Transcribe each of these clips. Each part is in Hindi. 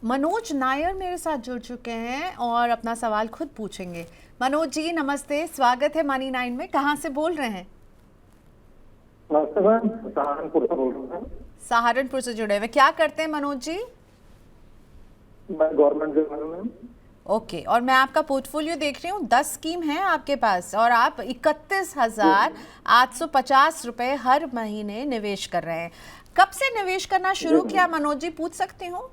मनोज नायर मेरे साथ जुड़ चुके हैं और अपना सवाल खुद पूछेंगे। मनोज जी नमस्ते, स्वागत है मनी 9 में। कहाँ से बोल रहे हैं? नमस्ते मैम, सहारनपुर से बोल रहा हूँ। सहारनपुर से जुड़े हुए, क्या करते हैं मनोज जी? मैं गवर्नमेंट जॉब में हूँ। ओके, और मैं आपका पोर्टफोलियो देख रही हूँ, 10 स्कीम है आपके पास और आप 31,850 रुपए हर महीने निवेश कर रहे हैं। कब से निवेश करना शुरू किया मनोज जी, पूछ सकती हूँ?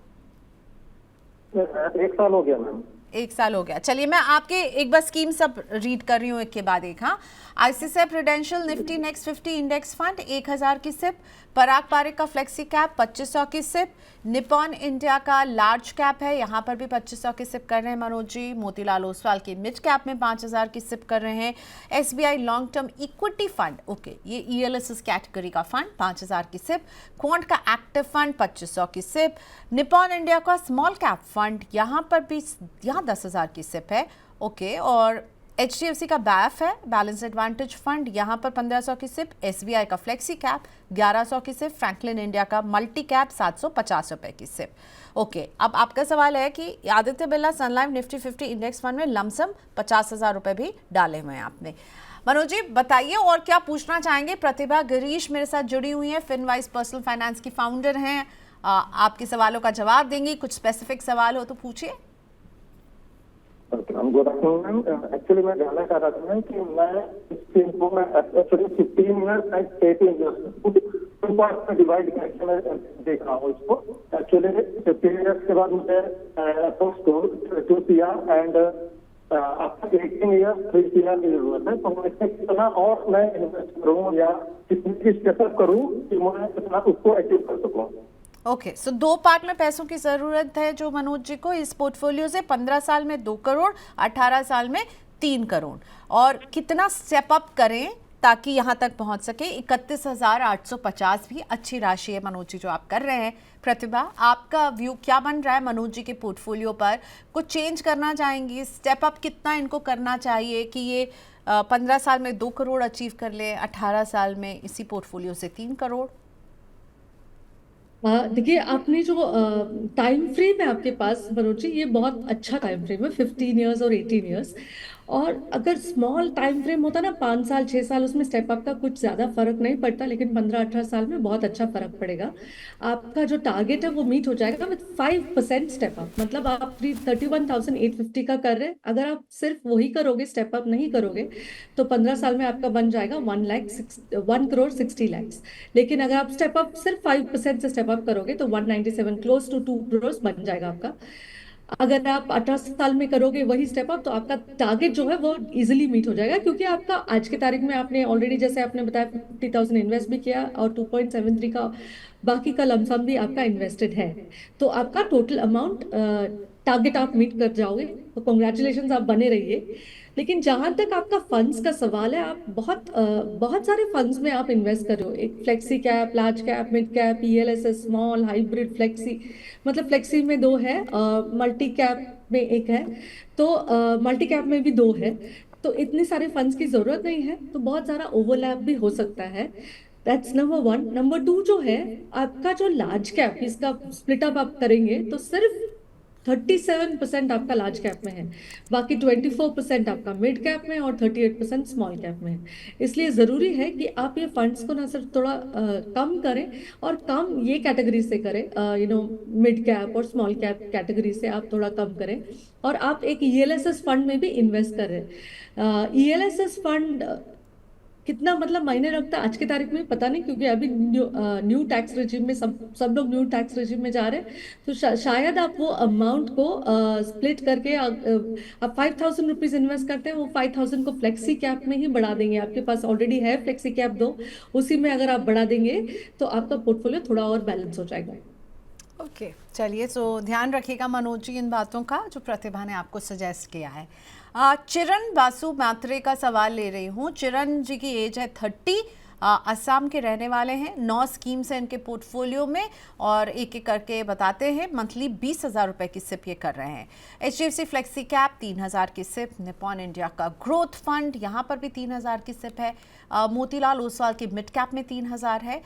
1 साल हो गया मैम। 1 साल हो गया। चलिए मैं आपके एक बार स्कीम सब रीड कर रही हूँ एक के बाद एक। हाँ, ICICI prudential Nifty next 50 index fund 1000 की सिप, पराग पारिक का फ्लेक्सी कैप 2500 की सिप, निपॉन इंडिया का लार्ज कैप है, यहाँ पर भी 2500 की सिप कर रहे हैं मनोज जी। मोतीलाल ओसवाल की मिड कैप में 5000 की सिप कर रहे हैं। SBI long term equity fund, okay, ये ईएलएसएस कैटेगरी का फंड 5000 की सिप, क्वांट का एक्टिव फंड 2500 की सिप, निपॉन इंडिया का स्मॉल कैप फंड यहाँ पर भी 10,000 की सिप है, ओके, और एचडीएफसी का बैफ है बैलेंस एडवांटेज फंड, यहाँ पर 1500 की सिप, एसबीआई का फ्लेक्सी कैप 1100 की सिप, फ्रैंकलिन इंडिया का मल्टी कैप 750 रुपए की सिप। ओके, अब आपका सवाल है कि आदित्य बिरला सन लाइफ निफ्टी 50 इंडेक्स फंड में लमसम 50,000 रुपए भी डाले हुए हैं आपने। मनोज जी बताइए और क्या पूछना चाहेंगे? प्रतिभा गिरीश मेरे साथ जुड़ी हुई है, फिनवाइज पर्सनल फाइनेंस की फाउंडर हैं, आपके सवालों का जवाब देंगी। कुछ स्पेसिफिक सवाल हो तो पूछिए। Good afternoon ma'am. एक्चुअली मैं जानना चाह रहा था कि मैं इस स्कीम को मैं actually 15 years and 18 years two part में डिवाइड करके मैं देख रहा हूँ इसको। एक्चुअली 15 ईयर्स के बाद मुझे approx 2 CR and after 18 years 3 CR की जरूरत है। तो मैं इसमें कितना और मैं इन्वेस्ट करूँ या कितनी स्टेपअप करूँ कि मैं कितना उसको अचीव कर सकूँ? ओके, सो 2 पार्ट में पैसों की ज़रूरत है जो मनोज जी को इस पोर्टफोलियो से। 15 साल में 2 करोड़, 18 साल में 3 करोड़, और कितना स्टेप अप करें ताकि यहाँ तक पहुँच सके? 31,850 भी अच्छी राशि है मनोज जी जो आप कर रहे हैं। प्रतिभा, आपका व्यू क्या बन रहा है मनोज जी के पोर्टफोलियो पर? कुछ चेंज करना चाहेंगी? स्टेप अप कितना इनको करना चाहिए कि ये 15 साल में 2 करोड़ अचीव कर लें, 18 साल में इसी पोर्टफोलियो से 3 करोड़? देखिए, आपने जो टाइम फ्रेम है आपके पास मनोज जी, ये बहुत अच्छा टाइम फ्रेम है, 15 ईयर्स और 18 ईयर्स। और अगर स्मॉल टाइम फ्रेम होता ना, 5 साल 6 साल, उसमें स्टेप अप का कुछ ज्यादा फर्क नहीं पड़ता, लेकिन 15-18 साल में बहुत अच्छा फर्क पड़ेगा। आपका जो टारगेट है वो मीट हो जाएगा विद 5% स्टेप अप। मतलब आप 31,850 का कर रहे हैं, अगर आप सिर्फ वही करोगे, स्टेप अप नहीं करोगे, तो 15 साल में आपका बन जाएगा 1 करोड़ 60 लाख। लेकिन अगर आप स्टेप अप सिर्फ 5% से स्टेप अप करोगे तो 197 क्लोज टू 2 करोड़ बन जाएगा आपका। अगर आप 18 साल में करोगे वही स्टेप अप, तो आपका टारगेट जो है वो इजीली मीट हो जाएगा, क्योंकि आपका आज के तारीख में आपने ऑलरेडी, जैसे आपने बताया, 50,000 इन्वेस्ट भी किया और 2.73 का बाकी का लमसम भी आपका इन्वेस्टेड है। तो आपका टोटल अमाउंट टारगेट आप मीट कर जाओगे। तो कॉन्ग्रेचुलेशन, आप बने रहिए। लेकिन जहां तक आपका फंड्स का सवाल है, आप बहुत सारे फंड्स में आप इन्वेस्ट कर रहे हो। एक flexi cap, large cap, mid cap, ELSS, small, hybrid, flexi. मतलब फ्लेक्सी में 2 है, मल्टी कैप में 1 है, तो मल्टी कैप में भी 2 है। तो इतने सारे फंड्स की जरूरत नहीं है, तो बहुत सारा ओवरलैप भी हो सकता है। That's number 1। नंबर 2 जो है, आपका जो लार्ज कैप, इसका स्प्लिट अप आप करेंगे तो सिर्फ 37% आपका लार्ज कैप में है, बाकी 24% आपका मिड कैप में और 38% स्मॉल कैप में है। इसलिए ज़रूरी है कि आप ये फंड्स को ना सिर्फ थोड़ा कम करें, और कम ये कैटेगरी से करें, मिड कैप और स्मॉल कैप कैटेगरी से आप थोड़ा कम करें। और आप एक ईएलएसएस फंड में भी इन्वेस्ट करें। ईएलएसएस फंड कितना मतलब मायने रखता है आज की तारीख में पता नहीं, क्योंकि अभी न्यू टैक्स रेजिम में सब लोग न्यू टैक्स रेजिम में जा रहे हैं। तो शायद आप वो अमाउंट को स्प्लिट करके आप 5,000 रुपीज इन्वेस्ट करते हैं, वो 5,000 को फ्लेक्सी कैप में ही बढ़ा देंगे। आपके पास ऑलरेडी है फ्लेक्सी कैप 2, उसी में अगर आप बढ़ा देंगे तो आपका पोर्टफोलियो थोड़ा और बैलेंस हो जाएगा। ओके, चलिए, तो ध्यान रखिएगा मनोज जी इन बातों का जो प्रतिभा ने आपको सजेस्ट किया है। चिरण बासु मात्रे का सवाल ले रही हूँ। चिरण जी की एज है 30, असम के रहने वाले हैं। 9 स्कीम्स हैं इनके पोर्टफोलियो में और एक एक करके बताते हैं। मंथली 20,000 रुपए की सिप ये कर रहे हैं। HDFC फ्लेक्सी कैप 3,000 की सिप। निपॉन इंडिया का ग्रोथ फंड यहाँ पर भी 3,000 की सिप है। मोतीलाल ओसवाल की मिड कैप में 3,000 है।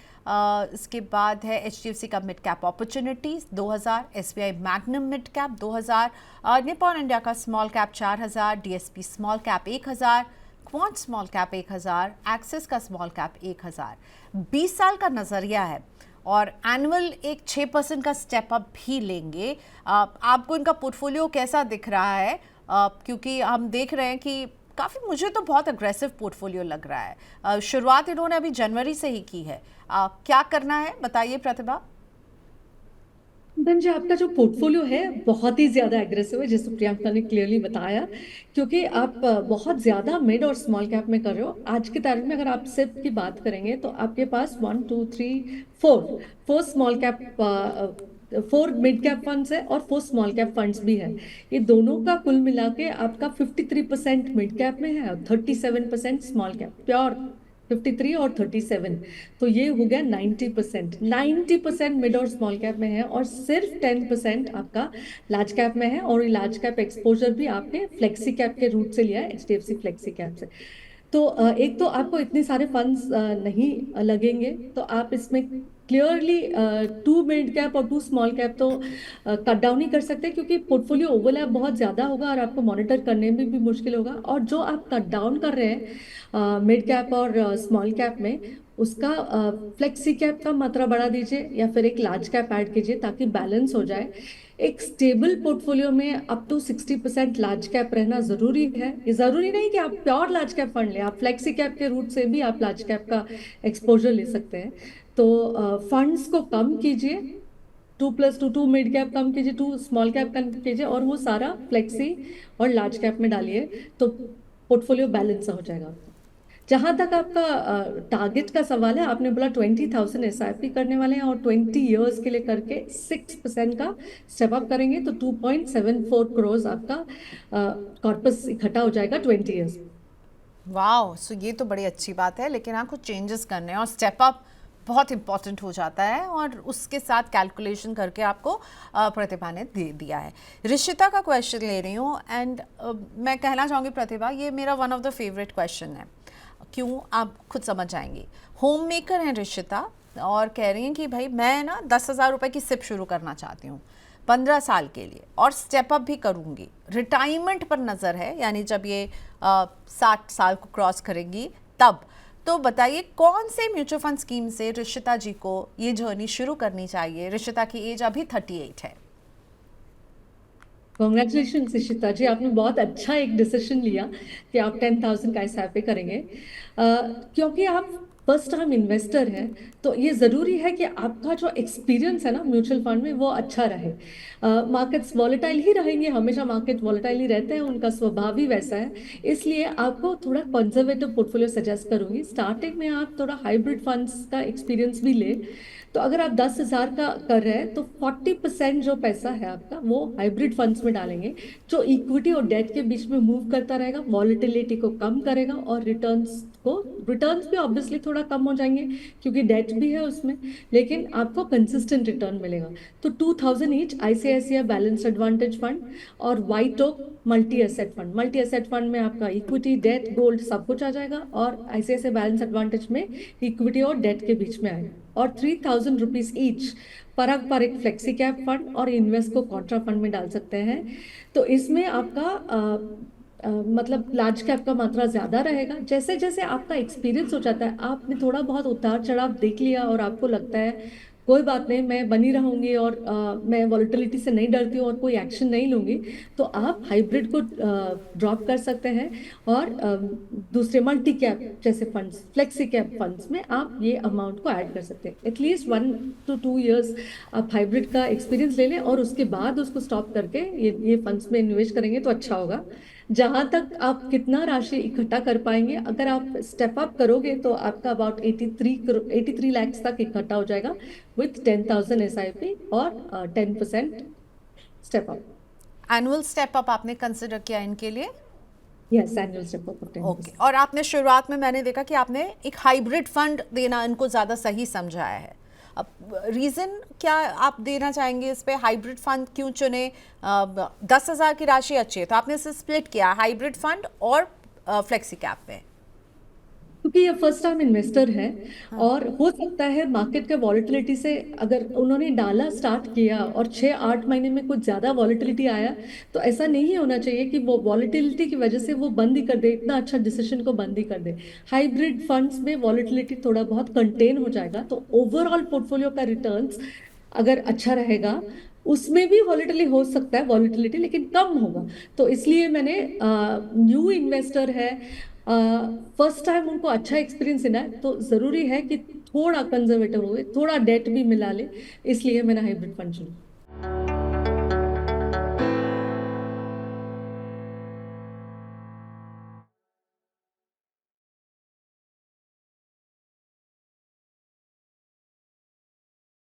इसके बाद है HDFC का mid cap opportunities 2,000, SBI Magnum mid cap 2,000, Nippon India का small cap 4,000, DSP small cap 1,000, Quant small cap 1,000, Axis का स्मॉल कैप 1,000। 20 साल का नजरिया है और एनुअल एक 6% का स्टेप अप भी लेंगे। आपको इनका पोर्टफोलियो कैसा दिख रहा है? क्योंकि हम देख रहे हैं कि काफ़ी, मुझे तो बहुत अग्रेसिव पोर्टफोलियो लग रहा है। शुरुआत इन्होंने अभी जनवरी से ही की है। क्या करना है बताइए प्रतिभा। जी, आपका जो पोर्टफोलियो है बहुत ही ज्यादा एग्रेसिव है, जैसे प्रियंका ने क्लियरली बताया, क्योंकि आप बहुत ज्यादा मिड और स्मॉल कैप में कर रहे हो। आज की तारीख में अगर आप सिप की बात करेंगे तो आपके पास 1 2 3 4 small cap, 4 mid cap funds है और 4 स्मॉल कैप फंड्स भी है। ये दोनों का कुल मिला के आपका 53% मिड कैप में है और 37% स्मॉल कैप, प्योर 53 और 37। तो ये हो गया 90% मिड और स्मॉल कैप में है और सिर्फ 10% आपका लार्ज कैप में है। और ये लार्ज कैप एक्सपोजर भी आपने फ्लेक्सी कैप के रूट से लिया है, HDFC फ्लेक्सी कैप से। तो एक तो आपको इतने सारे फंड्स नहीं लगेंगे, तो आप इसमें क्लियरली 2 मिड कैप और 2 स्मॉल कैप तो कट डाउन ही कर सकते हैं, क्योंकि पोर्टफोलियो ओवरलैप बहुत ज़्यादा होगा और आपको मॉनिटर करने में भी मुश्किल होगा। और जो आप कट डाउन कर रहे हैं मिड कैप और स्मॉल कैप में, उसका फ्लेक्सी कैप का मात्रा बढ़ा दीजिए या फिर एक लार्ज कैप ऐड कीजिए ताकि बैलेंस हो जाए। एक स्टेबल पोर्टफोलियो में अप टू 60% लार्ज कैप रहना जरूरी है। ये जरूरी नहीं कि आप प्योर लार्ज कैप फंड लें, आप फ्लेक्सी कैप के रूट से भी आप लार्ज कैप का एक्सपोजर ले सकते हैं। तो फंड्स को कम कीजिए, 2+2 मिड कैप कम कीजिए, 2 स्मॉल कैप कम कीजिए और वो सारा फ्लेक्सी और लार्ज कैप में डालिए, तो पोर्टफोलियो बैलेंस हो जाएगा। जहां तक आपका टारगेट का सवाल है, आपने बोला 20,000 SIP करने वाले हैं और 20 इयर्स के लिए करके 6% का स्टेप अप करेंगे, तो 2.74 करोड़ आपका कॉर्पस इकट्ठा हो जाएगा 20 इयर्स। वाह, सो ये तो बड़ी अच्छी बात है, लेकिन आपको चेंजेस करने हैं और स्टेप अप बहुत इंपॉर्टेंट हो जाता है और उसके साथ कैलकुलेशन करके आपको प्रतिभा ने दे दिया है। ऋषिता का क्वेश्चन ले रही हूँ एंड मैं कहना चाहूँगी प्रतिभा, ये मेरा one of the favourite question है। क्यों, आप खुद समझ जाएंगी। होम मेकर हैं ऋषिता और कह रही हैं कि भाई मैं ना 10,000 रुपये की सिप शुरू करना चाहती हूँ 15 साल के लिए और स्टेप अप भी करूँगी। रिटायरमेंट पर नज़र है, यानी जब ये 60 साल को क्रॉस करेंगी तब। तो बताइए कौन से म्यूचुअल फंड स्कीम से ऋषिता जी को ये जर्नी शुरू करनी चाहिए। ऋषिता की एज अभी 38 है। कॉन्ग्रेचुलेशन ऋषिता जी, आपने बहुत अच्छा एक डिसीजन लिया कि आप 10,000 का SIP करेंगे, क्योंकि आप फर्स्ट टाइम इन्वेस्टर हैं। तो ये ज़रूरी है कि आपका जो एक्सपीरियंस है ना म्यूचुअल फंड में वो अच्छा रहे। मार्केट्स वॉलेटाइल ही रहेंगे, हमेशा मार्केट वॉलेटाइल ही रहते हैं, उनका स्वभाव ही वैसा है। इसलिए आपको थोड़ा कंजर्वेटिव पोर्टफोलियो सजेस्ट करूंगी। स्टार्टिंग में आप थोड़ा हाइब्रिड फंड्स का एक्सपीरियंस भी ले। तो अगर आप 10,000 का कर रहे हैं तो 40% जो पैसा है आपका वो हाइब्रिड फंड्स में डालेंगे, जो इक्विटी और डेट के बीच में मूव करता रहेगा, वॉलेटिलिटी को कम करेगा और रिटर्न्स भी ऑब्वियसली थोड़ा कम हो जाएंगे क्योंकि डेट भी है उसमें, लेकिन आपको कंसिस्टेंट रिटर्न मिलेगा। तो 2,000 each ICICI balanced advantage fund और White Oak multi asset fund. Multi asset fund में आपका इक्विटी, डेट, गोल्ड सब कुछ आ जाएगा और ICICI बैलेंस एडवांटेज में इक्विटी और डेट के बीच में आएगा। और 3,000 रुपीज ईच पराग पारिक फ्लेक्सी कैप फंड और इन्वेस्ट को कॉन्ट्रा फंड में डाल सकते हैं। तो इसमें आपका मतलब लार्ज कैप का मात्रा ज्यादा रहेगा। जैसे जैसे आपका एक्सपीरियंस हो जाता है, आपने थोड़ा बहुत उतार चढ़ाव देख लिया और आपको लगता है कोई बात नहीं, मैं बनी रहूंगी और मैं वॉलेटिलिटी से नहीं डरती हूँ और कोई एक्शन नहीं लूंगी, तो आप हाइब्रिड को ड्रॉप कर सकते हैं और दूसरे मल्टी कैप जैसे फंड्स, फ्लेक्सी कैप फंड्स में आप ये अमाउंट को ऐड कर सकते हैं। एटलीस्ट 1 to 2 ईयर्स आप हाइब्रिड का एक्सपीरियंस ले लें और उसके बाद उसको स्टॉप करके ये फंड्स में इन्वेस्ट करेंगे तो अच्छा होगा। जहां तक आप कितना राशि इकट्ठा कर पाएंगे, अगर आप स्टेप अप करोगे तो आपका अबाउट 83 लाख तक इकट्ठा हो जाएगा विथ 10,000 SIP और 10% step up. Annual step up आपने कंसिडर किया इनके लिए? Yes, annual step up of 10%। Okay, और आपने शुरुआत में मैंने देखा कि आपने एक हाइब्रिड फंड देना इनको ज़्यादा सही समझाया है। अब रीज़न क्या आप देना चाहेंगे इस पे, हाइब्रिड फंड क्यों चुने? 10,000 की राशि अच्छी है तो आपने इसे स्प्लिट किया हाइब्रिड फंड और फ्लेक्सी कैप में। क्योंकि ये फर्स्ट टाइम इन्वेस्टर है, और हो सकता है मार्केट के वॉलेटिलिटी से, अगर उन्होंने डाला स्टार्ट किया और 6-8 महीने में कुछ ज्यादा वॉलेटिलिटी आया, तो ऐसा नहीं होना चाहिए कि वो वॉलेटिलिटी की वजह से वो बंद ही कर दे, इतना अच्छा डिसीजन को बंद ही कर दे। हाइब्रिड फंड्स में वॉलेटिलिटी थोड़ा बहुत कंटेन हो जाएगा, तो ओवरऑल पोर्टफोलियो का रिटर्न्स अगर अच्छा रहेगा, उसमें भी वॉलेटिलिटी हो सकता है, वॉलेटिलिटी लेकिन कम होगा। तो इसलिए मैंने, न्यू इन्वेस्टर है, फर्स्ट टाइम उनको अच्छा एक्सपीरियंस देना है, तो जरूरी है कि थोड़ा कंजर्वेटिव हो, थोड़ा डेट भी मिला ले, इसलिए मैंने हाइब्रिड फंड चुना।